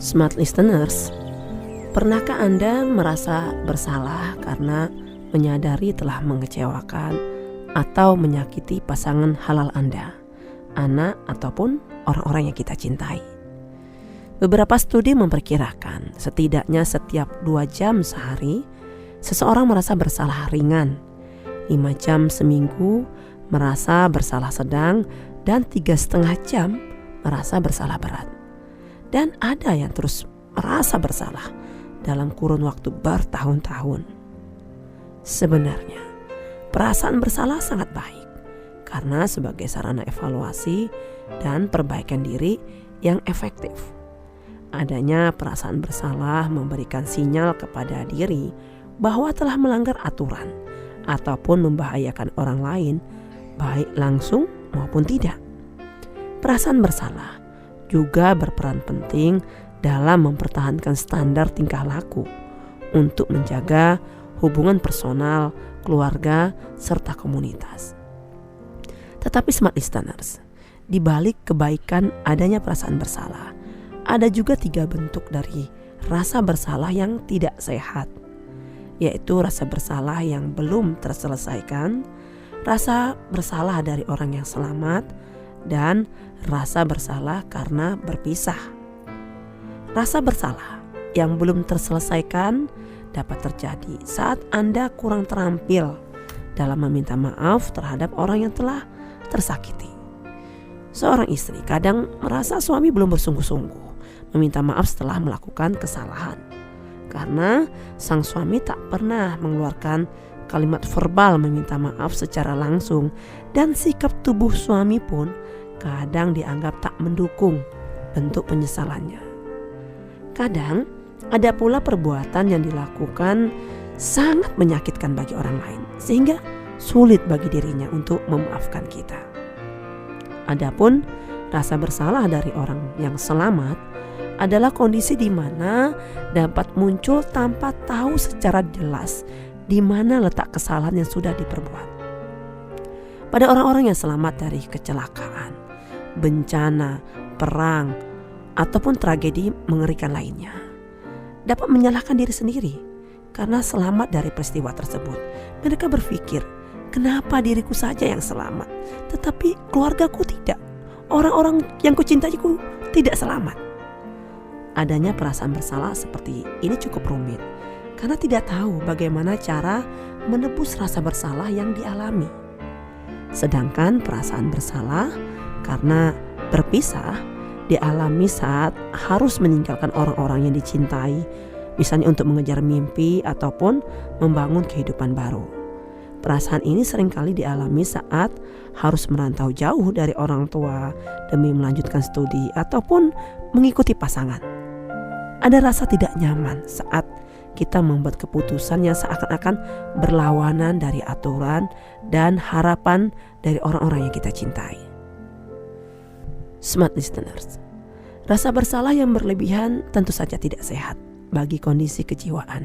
Smart listeners, pernahkah Anda merasa bersalah karena menyadari telah mengecewakan atau menyakiti pasangan halal Anda, anak ataupun orang-orang yang kita cintai? Beberapa studi memperkirakan setidaknya setiap 2 jam sehari seseorang merasa bersalah ringan, 5 jam seminggu merasa bersalah sedang, dan 3,5 jam merasa bersalah berat. Dan ada yang terus merasa bersalah dalam kurun waktu bertahun-tahun. Sebenarnya perasaan bersalah sangat baik karena sebagai sarana evaluasi dan perbaikan diri yang efektif. Adanya perasaan bersalah memberikan sinyal kepada diri bahwa telah melanggar aturan ataupun membahayakan orang lain, baik langsung maupun tidak. Perasaan bersalah juga berperan penting dalam mempertahankan standar tingkah laku untuk menjaga hubungan personal, keluarga, serta komunitas. Tetapi smart listeners, di balik kebaikan adanya perasaan bersalah, ada juga 3 bentuk dari rasa bersalah yang tidak sehat, yaitu rasa bersalah yang belum terselesaikan, rasa bersalah dari orang yang selamat, dan rasa bersalah karena berpisah. Rasa bersalah yang belum terselesaikan dapat terjadi saat Anda kurang terampil dalam meminta maaf terhadap orang yang telah tersakiti. Seorang istri kadang merasa suami belum bersungguh-sungguh meminta maaf setelah melakukan kesalahan, karena sang suami tak pernah mengeluarkan kalimat verbal meminta maaf secara langsung, dan sikap tubuh suami pun kadang dianggap tak mendukung bentuk penyesalannya. Kadang ada pula perbuatan yang dilakukan sangat menyakitkan bagi orang lain, sehingga sulit bagi dirinya untuk memaafkan kita. Adapun rasa bersalah dari orang yang selamat adalah kondisi di mana dapat muncul tanpa tahu secara jelas di mana letak kesalahan yang sudah diperbuat. Pada orang-orang yang selamat dari kecelakaan, bencana, perang, ataupun tragedi mengerikan lainnya, dapat menyalahkan diri sendiri karena selamat dari peristiwa tersebut. Mereka berpikir, kenapa diriku saja yang selamat, tetapi keluargaku tidak, orang-orang yang kucintaiku tidak selamat. Adanya perasaan bersalah seperti ini cukup rumit karena tidak tahu bagaimana cara menebus rasa bersalah yang dialami. Sedangkan perasaan bersalah karena berpisah dialami saat harus meninggalkan orang-orang yang dicintai, misalnya untuk mengejar mimpi ataupun membangun kehidupan baru. Perasaan ini seringkali dialami saat harus merantau jauh dari orang tua demi melanjutkan studi ataupun mengikuti pasangan. Ada rasa tidak nyaman saat kita membuat keputusan yang seakan-akan berlawanan dari aturan dan harapan dari orang-orang yang kita cintai. Smart listeners, rasa bersalah yang berlebihan tentu saja tidak sehat bagi kondisi kejiwaan.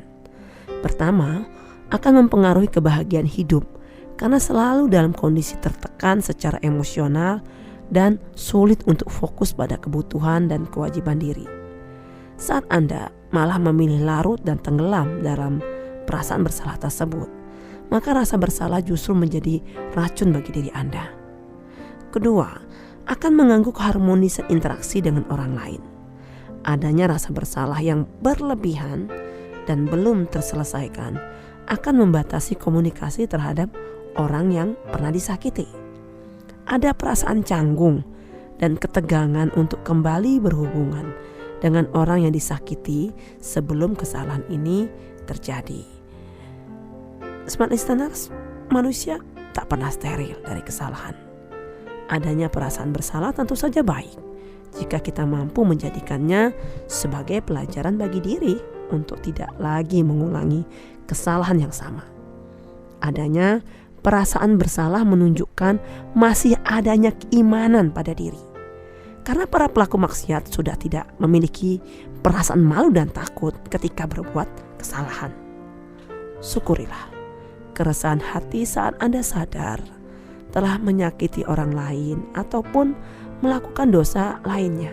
Pertama, akan mempengaruhi kebahagiaan hidup karena selalu dalam kondisi tertekan secara emosional dan sulit untuk fokus pada kebutuhan dan kewajiban diri. Saat Anda malah memilih larut dan tenggelam dalam perasaan bersalah tersebut, maka rasa bersalah justru menjadi racun bagi diri Anda. Kedua, akan mengganggu keharmonisan interaksi dengan orang lain. Adanya rasa bersalah yang berlebihan dan belum terselesaikan akan membatasi komunikasi terhadap orang yang pernah disakiti. Ada perasaan canggung dan ketegangan untuk kembali berhubungan dengan orang yang disakiti sebelum kesalahan ini terjadi. Smart listeners, manusia tak pernah steril dari kesalahan. Adanya perasaan bersalah tentu saja baik jika kita mampu menjadikannya sebagai pelajaran bagi diri untuk tidak lagi mengulangi kesalahan yang sama. Adanya perasaan bersalah menunjukkan masih adanya keimanan pada diri. Karena para pelaku maksiat sudah tidak memiliki perasaan malu dan takut ketika berbuat kesalahan. Syukurilah keresahan hati saat Anda sadar telah menyakiti orang lain ataupun melakukan dosa lainnya.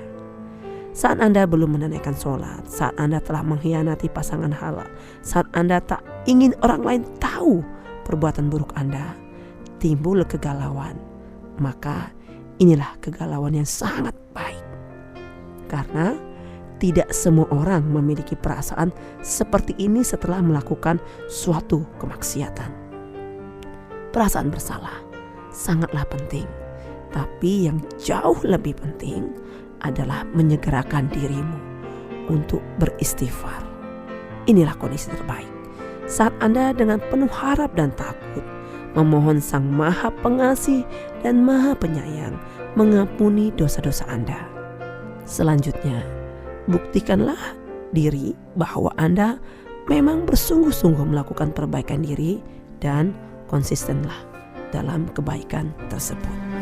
Saat Anda belum menunaikan sholat, saat Anda telah mengkhianati pasangan halal, saat Anda tak ingin orang lain tahu perbuatan buruk Anda, timbul kegalauan. Maka inilah kegalauan yang sangat baik. Karena tidak semua orang memiliki perasaan seperti ini setelah melakukan suatu kemaksiatan. Perasaan bersalah sangatlah penting. Tapi yang jauh lebih penting adalah menyegerakan dirimu untuk beristighfar. Inilah kondisi terbaik. Saat Anda dengan penuh harap dan takut memohon Sang Maha Pengasih dan Maha Penyayang mengampuni dosa-dosa Anda. Selanjutnya, buktikanlah diri bahwa Anda memang bersungguh-sungguh melakukan perbaikan diri dan konsistenlah dalam kebaikan tersebut.